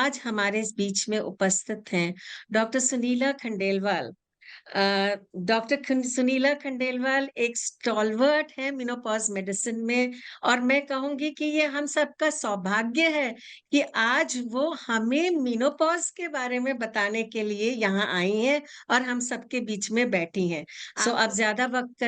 आज हमारे इस बीच में उपस्थित हैं डॉक्टर सुनीला खंडेलवाल। डॉक्टर सुनीला खंडेलवाल एक स्टॉलवर्ट है मेनोपॉज मेडिसिन में, और मैं कहूंगी कि ये हम सबका सौभाग्य है कि आज वो हमें मेनोपॉज के बारे में बताने के लिए यहाँ आई हैं और हम सबके बीच में बैठी हैं। सो अब ज्यादा वक्त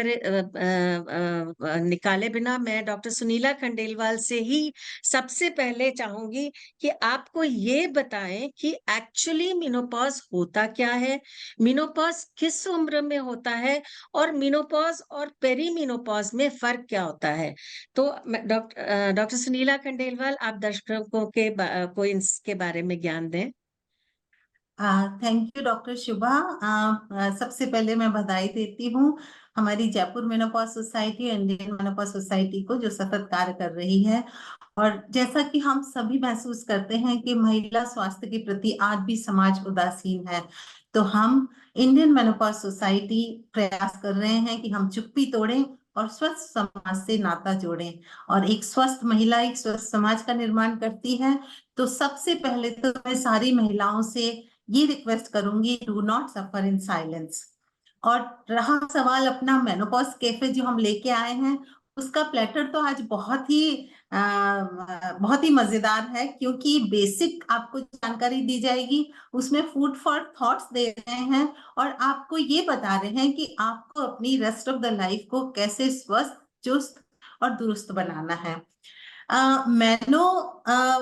निकाले बिना मैं डॉक्टर सुनीला खंडेलवाल से ही सबसे पहले चाहूंगी कि आपको ये बताएं कि एक्चुअली मेनोपॉज होता क्या है, मेनोपॉज किस उम्र में होता है, और मेनोपॉज और पेरीमेनोपॉज में फर्क क्या होता है। तो डॉक्टर सुनीला खंडेलवाल, आप दर्शकों को इसके बारे में ज्ञान दें। थैंक यू डॉक्टर शुभा। सबसे पहले मैं बधाई देती हूँ हमारी Jaipur menopause society, Indian menopause society को, जो सतत कार्य कर रही है। और जैसा कि हम सभी महसूस करते हैं कि महिला स्वास्थ्य के प्रति आज भी समाज उदासीन है, तो हम इंडियन मेनोपॉज सोसाइटी प्रयास कर रहे हैं कि हम चुप्पी तोड़ें और स्वस्थ समाज से नाता जोड़ें। और एक स्वस्थ महिला एक स्वस्थ समाज का निर्माण करती है। तो सबसे पहले तो मैं सारी महिलाओं से ये रिक्वेस्ट करूंगी, do not suffer in silence. और रहा सवाल अपना मेनोपॉज कैफे जो हम लेके आए हैं, उसका प्लेटर तो आज बहुत ही मजेदार है, क्योंकि बेसिक आपको जानकारी दी जाएगी, उसमें फूड फॉर थॉट्स दे रहे हैं और आपको ये बता रहे हैं कि आपको अपनी रेस्ट ऑफ द लाइफ को कैसे स्वस्थ, चुस्त और दुरुस्त बनाना है।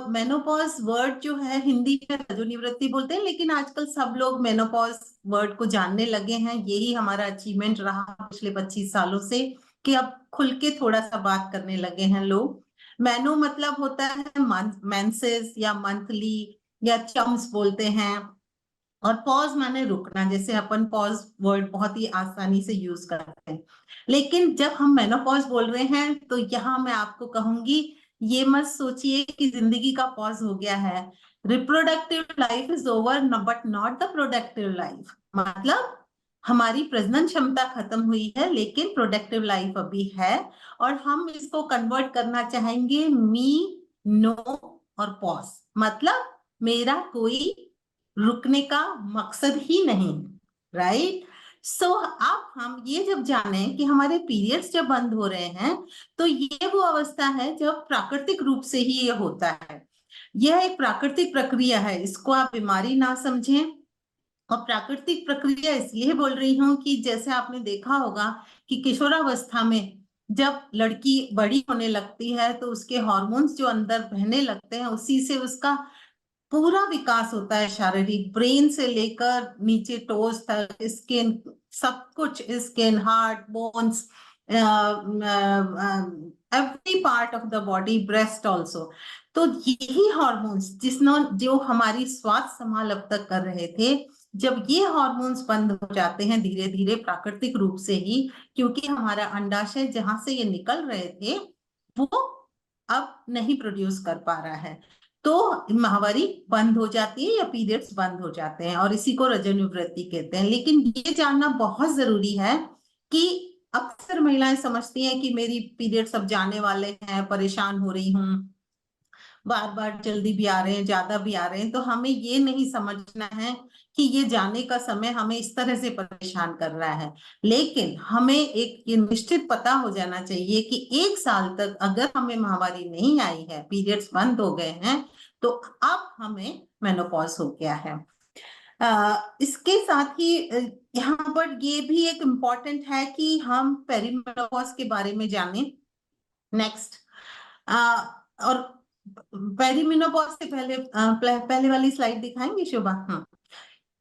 मेनोपॉज वर्ड जो है हिंदी में रजोनिवृत्ति बोलते हैं, लेकिन आजकल सब लोग मेनोपॉज वर्ड को जानने लगे हैं। यही हमारा अचीवमेंट रहा पिछले 25 सालों से कि अब खुल के थोड़ा सा बात करने लगे हैं लोग। मेनो मतलब होता है मेंसेस या मंथली या चम्स बोलते हैं, और पॉज माने रुकना, जैसे अपन पॉज वर्ड बहुत ही आसानी से यूज करते हैं। लेकिन जब हम मेनोपॉज बोल रहे हैं तो यहाँ मैं आपको कहूंगी, ये मत सोचिए कि जिंदगी का पॉज हो गया है। Reproductive life is over but not the productive life. मतलब हमारी प्रजनन क्षमता खत्म हुई है, लेकिन प्रोडक्टिव लाइफ अभी है। और हम इसको कन्वर्ट करना चाहेंगे मी, नो और पॉज। मतलब मेरा कोई रुकने का मकसद ही नहीं, राइट। सो अब हम ये जब जाने कि हमारे पीरियड्स जब बंद हो रहे हैं, तो ये वो अवस्था है जब प्राकृतिक रूप से ही ये होता है। यह एक प्राकृतिक प्रक्रिया है, इसको आप बीमारी ना समझें। और प्राकृतिक प्रक्रिया इसलिए बोल रही हूँ कि जैसे आपने देखा होगा कि किशोरावस्था में जब लड़की बड़ी होने लगती है, तो उसके हार्मोन्स जो अंदर बहने लगते हैं, उसी से उसका पूरा विकास होता है, शारीरिक, ब्रेन से लेकर नीचे टोज तक, स्किन, सब कुछ, skin, heart, bones, every part of the body, breast also. तो यही हॉर्मोन्स जो हमारी स्वास्थ्य संभाल अब तक कर रहे थे, जब ये हॉर्मोन्स बंद हो जाते हैं धीरे धीरे प्राकृतिक रूप से ही, क्योंकि हमारा अंडाशय जहां से ये निकल रहे थे वो अब नहीं प्रोड्यूस कर पा रहा है, तो माहवारी बंद हो जाती है या पीरियड्स बंद हो जाते हैं, और इसी को रजोनिवृत्ति कहते हैं। लेकिन ये जानना बहुत जरूरी है कि अक्सर महिलाएं समझती हैं कि मेरी पीरियड्स अब जाने वाले हैं, परेशान हो रही हूँ, बार बार जल्दी भी आ रहे हैं, ज्यादा भी आ रहे हैं। तो हमें ये नहीं समझना है कि ये जाने का समय हमें इस तरह से परेशान कर रहा है। लेकिन हमें एक ये निश्चित पता हो जाना चाहिए कि 1 साल तक अगर हमें माहवारी नहीं आई है, पीरियड्स बंद हो गए हैं, तो अब हमें मेनोपॉज हो गया है। इसके साथ ही यहाँ पर ये भी एक इम्पॉर्टेंट है कि हम पेरीमेनोपॉज के बारे में जानें। नेक्स्ट, और पेरीमेनोपॉज से पहले वाली स्लाइड दिखाएंगे शोभा? हाँ,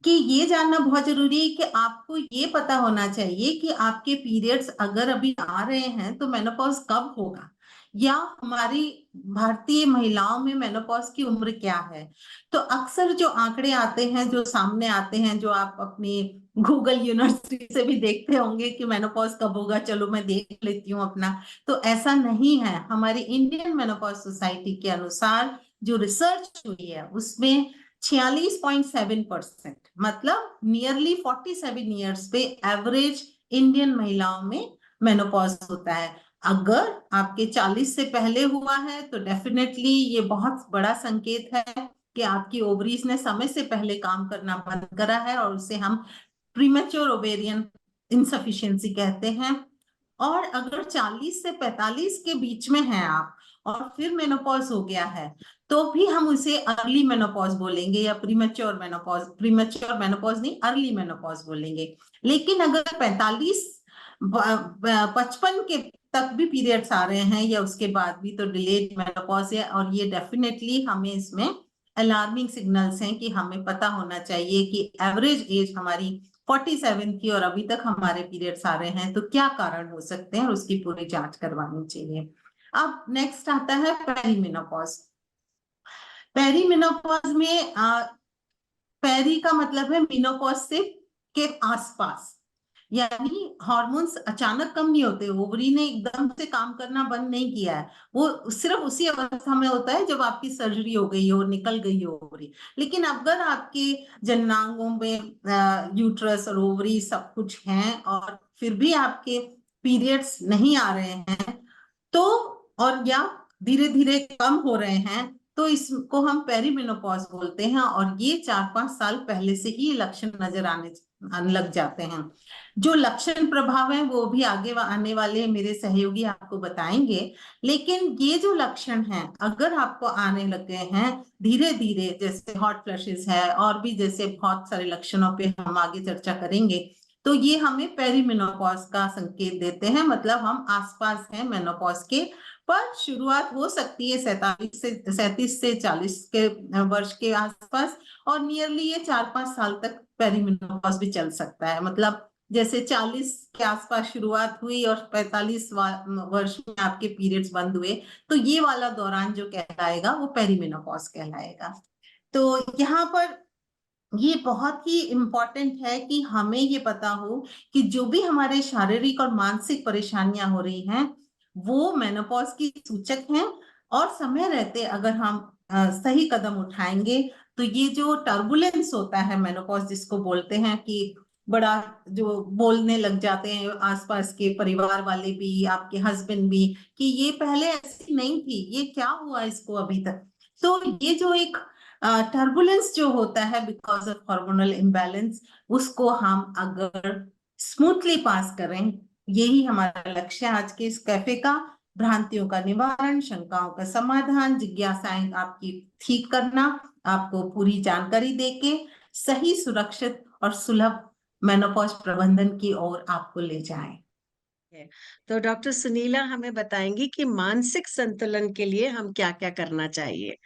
कि ये जानना बहुत जरूरी है कि आपको ये पता होना चाहिए कि आपके पीरियड्स अगर अभी आ रहे हैं तो मेनोपॉज कब होगा, या हमारी भारतीय महिलाओं में मेनोपॉज की उम्र क्या है। तो अक्सर जो आंकड़े आते हैं, जो सामने आते हैं, जो आप अपनी गूगल यूनिवर्सिटी से भी देखते होंगे कि मेनोपॉज कब होगा, चलो मैं देख लेती हूँ अपना, तो ऐसा नहीं है। हमारी इंडियन मेनोपॉज सोसाइटी के अनुसार जो रिसर्च हुई है उसमें 46.7%, मतलब नियरली 47 ईयर्स पे एवरेज इंडियन महिलाओं में मेनोपॉज होता है। अगर आपके 40 से पहले हुआ है तो डेफिनेटली ये बहुत बड़ा संकेत है कि आपकी ओवरीज ने समय से पहले काम करना बंद करा है, और उसे हम प्रीमेच्योर ओवेरियन इनसफिशिएंसी कहते हैं। और अगर 40 से 45 के बीच में हैं आप और फिर मेनोपॉज हो गया है, तो भी हम उसे अर्ली मेनोपॉज बोलेंगे या प्रीमेच्योर मेनोपॉज नहीं, अर्ली मेनोपॉज बोलेंगे। लेकिन अगर 55 के तक भी पीरियड्स आ रहे हैं या उसके बाद भी, तो डिलेड मेनोपॉज है। और ये डेफिनेटली हमें इसमें अलार्मिंग सिग्नल्स हैं कि हमें पता होना चाहिए कि एवरेज एज हमारी 47 की और अभी तक हमारे पीरियड्स आ रहे हैं, तो क्या कारण हो सकते हैं, और उसकी पूरी जांच करवानी चाहिए। अब नेक्स्ट आता है पेरीमेनोपॉज। पेरीमेनोपॉज में पेरी का मतलब है मेनोपॉज से के आसपास, यानी हॉर्मोन्स अचानक कम नहीं होते, ओवरी ने एकदम से काम करना बंद नहीं किया है, वो सिर्फ उसी अवस्था में होता है जब आपकी सर्जरी हो गई हो, निकल गई हो ओवरी। लेकिन अगर आपके जननांगों में यूट्रस और ओवरी सब कुछ हैं और फिर भी आपके पीरियड्स नहीं आ रहे हैं, तो और या धीरे धीरे कम हो रहे हैं, तो इसको हम पेरीमेनोपॉज बोलते हैं। और ये 4-5 साल पहले से ही लक्षण नजर आने लग जाते हैं। जो लक्षण प्रभाव है वो भी आगे आने वाले मेरे सहयोगी आपको बताएंगे। लेकिन ये जो लक्षण हैं, अगर आपको आने लग गए हैं धीरे धीरे, जैसे हॉट फ्लैशेस है और भी जैसे बहुत सारे लक्षणों पे हम आगे चर्चा करेंगे, तो ये हमें पेरीमेनोपॉज का संकेत देते हैं, मतलब हम आसपास हैं मेनोपॉज के। पर शुरुआत हो सकती है 37 से 40 के वर्ष के आसपास, और नियरली ये 4-5 साल तक पेरीमेनोपॉज भी चल सकता है। मतलब जैसे 40 के आसपास शुरुआत हुई और 45 वर्ष में आपके पीरियड्स बंद हुए, तो ये वाला दौरान जो कहलाएगा वो पेरीमेनोपॉज कहलाएगा। तो यहाँ पर ये बहुत ही इम्पोर्टेंट है कि हमें ये पता हो कि जो भी हमारे शारीरिक और मानसिक परेशानियां हो रही हैं, वो मेनोपॉज की सूचक हैं। और समय रहते अगर हम सही कदम उठाएंगे, तो ये जो टर्बुलेंस होता है मेनोपॉज जिसको बोलते हैं, कि बड़ा जो बोलने लग जाते हैं आसपास के परिवार वाले भी, आपके हस्बैंड भी, कि ये पहले ऐसी नहीं थी, ये क्या हुआ इसको अभी तक। तो ये जो एक टर्बुलेंस जो होता है बिकॉज ऑफ हार्मोनल इम्बैलेंस, उसको हम अगर स्मूथली पास करें, यही हमारा लक्ष्य है आज के इस कैफे का। भ्रांतियों का निवारण, शंकाओं का समाधान, जिज्ञासाएं आपकी ठीक करना, आपको पूरी जानकारी देके सही, सुरक्षित और सुलभ मेनोपॉज प्रबंधन की ओर आपको ले जाएं। तो डॉक्टर सुनीला हमें बताएंगी कि मानसिक संतुलन के लिए हम क्या क्या करना चाहिए।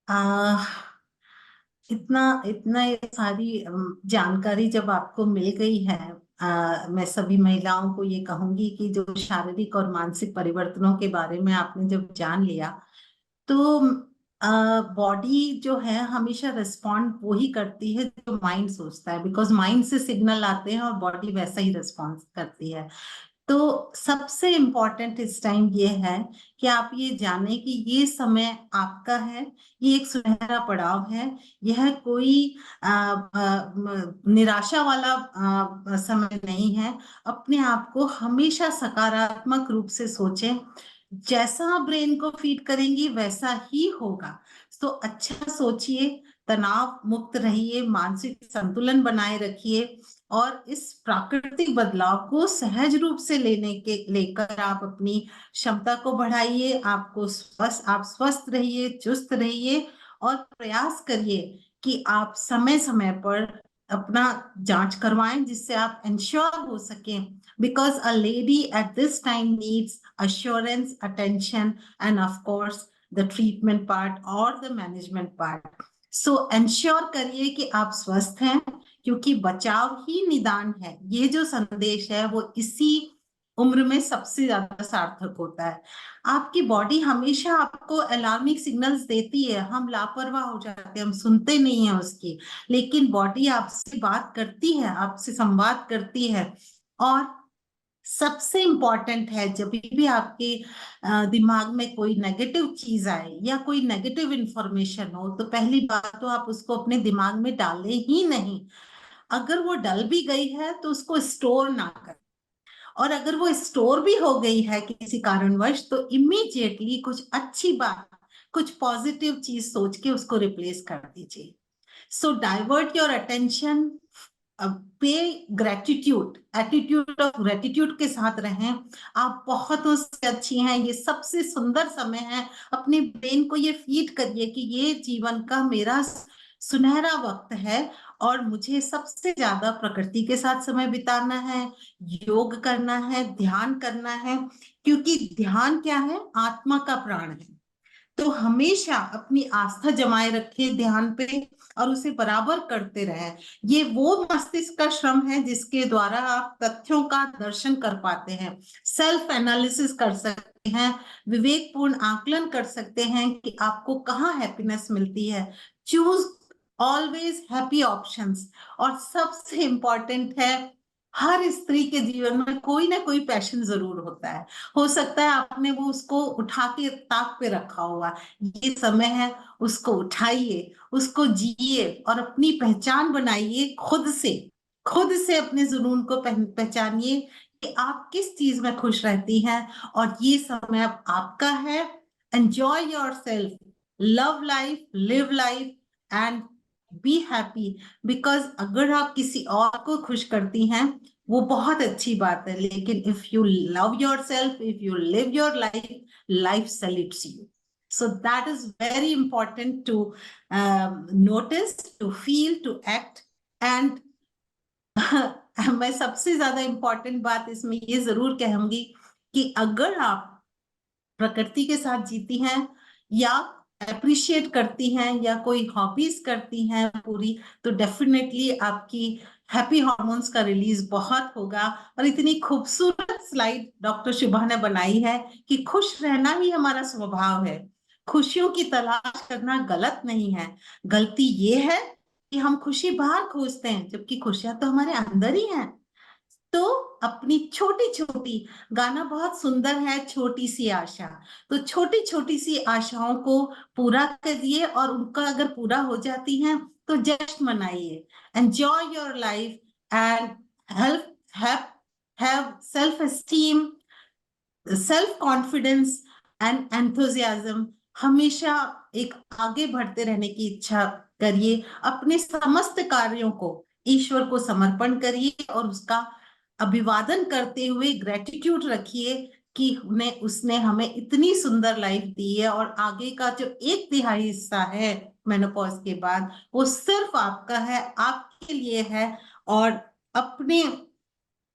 आ, इतना इतना ये सारी जानकारी जब आपको मिल गई है, मैं सभी महिलाओं को ये कहूंगी कि जो शारीरिक और मानसिक परिवर्तनों के बारे में आपने जब जान लिया, तो बॉडी जो है हमेशा रिस्पॉन्ड वही करती है जो माइंड सोचता है, बिकॉज माइंड से सिग्नल आते हैं और बॉडी वैसा ही रिस्पॉन्स करती है। तो सबसे इम्पोर्टेंट इस टाइम ये है कि आप ये जाने कि ये समय आपका है, ये एक सुनहरा पड़ाव है। यह कोई निराशा वाला समय नहीं है। अपने आप को हमेशा सकारात्मक रूप से सोचें, जैसा ब्रेन को फीड करेंगी वैसा ही होगा। तो अच्छा सोचिए, तनाव मुक्त रहिए, मानसिक संतुलन बनाए रखिए, और इस प्राकृतिक बदलाव को सहज रूप से लेकर आप अपनी क्षमता को बढ़ाइए। आप स्वस्थ रहिए, चुस्त रहिए, और प्रयास करिए कि आप समय समय पर अपना जांच करवाएं, जिससे आप इंश्योर हो सकें, because a lady at this time needs assurance, attention, and of course the treatment part or the management part. So ensure करिए कि आप स्वस्थ हैं, क्योंकि बचाव ही निदान है। ये जो संदेश है वो इसी उम्र में सबसे ज्यादा सार्थक होता है। आपकी बॉडी हमेशा आपको अलार्मिंग सिग्नल्स देती है, हम लापरवाह हो जाते हैं, हम सुनते नहीं हैं उसकी, लेकिन बॉडी आपसे बात करती है, आपसे संवाद करती है। और सबसे इंपॉर्टेंट है, जब भी आपके दिमाग में कोई नेगेटिव चीज आए या कोई नेगेटिव इंफॉर्मेशन हो, तो पहली बात तो आप उसको अपने दिमाग में डालें ही नहीं। अगर वो डल भी गई है तो उसको स्टोर ना करें, और अगर वो स्टोर भी हो गई है किसी कारणवश, तो इमीडिएटली कुछ अच्छी बात, कुछ पॉजिटिव चीज सोच के उसको रिप्लेस कर दीजिए। सो डाइवर्ट योर अटेंशन, पे ग्रेटिट्यूड, एटीट्यूड ऑफ ग्रेटिट्यूड के साथ रहें। आप बहुतों से अच्छी हैं, ये सबसे सुंदर समय है। अपने ब्रेन को ये फीड करिए कि ये जीवन का मेरा सुनहरा वक्त है और मुझे सबसे ज्यादा प्रकृति के साथ समय बिताना है, योग करना है, ध्यान करना है, क्योंकि ध्यान क्या है? आत्मा का प्राण है। तो हमेशा अपनी आस्था जमाए रखे ध्यान पे और उसे बराबर करते रहे। ये वो मस्तिष्क का श्रम है जिसके द्वारा आप तथ्यों का दर्शन कर पाते हैं, सेल्फ एनालिसिस कर सकते हैं, विवेकपूर्ण आकलन कर सकते हैं कि आपको कहाँ हैप्पीनेस मिलती है। Choose always happy options. और सबसे इंपॉर्टेंट है, हर स्त्री के जीवन में कोई ना कोई पैशन जरूर होता है। हो सकता है आपने वो उसको उठा के ताक पे रखा हुआ, ये समय है उसको उठाइए, उसको जिए और अपनी पहचान बनाइए। खुद से अपने जुनून को पहचानिए कि आप किस चीज में खुश रहती हैं, और ये समय अब आपका है। Enjoy yourself, love life, live life and be happy. Because अगर आप किसी और को खुश करती हैं वो बहुत अच्छी बात है, लेकिन if you love yourself, if you live your life, life salutes you. So that is very important to notice, to feel, to act. And मैं सबसे ज्यादा इंपॉर्टेंट बात इसमें ये जरूर कहूंगी कि अगर आप प्रकृति के साथ जीती हैं या अप्रिशिएट करती हैं या कोई हॉबीज करती हैं पूरी, तो डेफिनेटली आपकी हैप्पी हार्मोन्स का रिलीज बहुत होगा। और इतनी खूबसूरत स्लाइड डॉक्टर शुभा ने बनाई है कि खुश रहना ही हमारा स्वभाव है, खुशियों की तलाश करना गलत नहीं है। गलती ये है कि हम खुशी बाहर खोजते हैं, जबकि खुशियां तो हमारे अंदर ही हैं। तो अपनी छोटी छोटी, गाना बहुत सुंदर है, छोटी सी आशा, तो छोटी छोटी सी आशाओं को पूरा करिए और उनका अगर पूरा हो जाती हैं तो जश्न मनाइए। Enjoy your life and help have self esteem, self confidence and enthusiasm. हमेशा एक आगे बढ़ते रहने की इच्छा करिए। अपने समस्त कार्यों को ईश्वर को समर्पण करिए और उसका अभिवादन करते हुए ग्रेटिट्यूड रखिए कि उसने हमें इतनी सुंदर लाइफ दी है, और आगे का जो 1/3 हिस्सा है मेनोपॉज के बाद वो सिर्फ आपका है, आपके लिए है। और अपने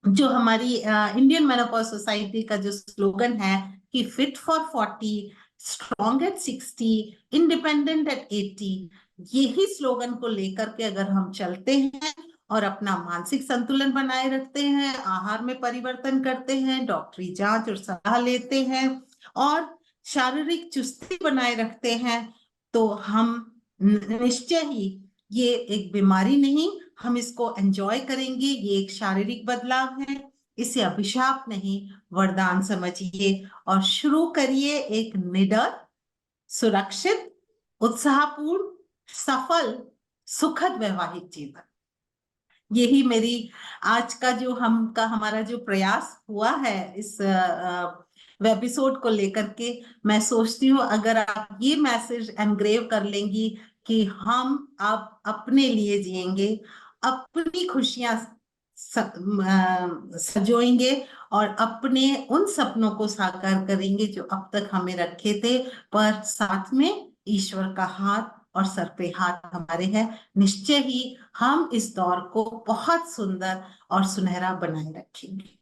जो हमारी इंडियन मेनोपॉज सोसाइटी का जो स्लोगन है कि fit for 40, strong at 60, independent at 80, यही स्लोगन को लेकर के अगर हम चलते हैं और अपना मानसिक संतुलन बनाए रखते हैं, आहार में परिवर्तन करते हैं, डॉक्टरी जांच और सलाह लेते हैं और शारीरिक चुस्ती बनाए रखते हैं, तो हम निश्चय ही, ये एक बीमारी नहीं, हम इसको एंजॉय करेंगे। ये एक शारीरिक बदलाव है, इसे अभिशाप नहीं वरदान समझिए और शुरू करिए एक निडर, सुरक्षित, उत्साहपूर्ण, सफल, सुखद वैवाहिक जीवन। यही मेरी आज का जो हमारा जो प्रयास हुआ है इस एपिसोड को लेकर के। मैं सोचती हूँ अगर आप ये मैसेज एनग्रेव कर लेंगी कि हम अब अपने लिए जिएंगे, अपनी खुशियां सजोएंगे और अपने उन सपनों को साकार करेंगे जो अब तक हमें रखे थे, पर साथ में ईश्वर का हाथ और सर पे हाथ हमारे हैं। निश्चय ही हम इस दौर को बहुत सुंदर और सुनहरा बनाए रखेंगे।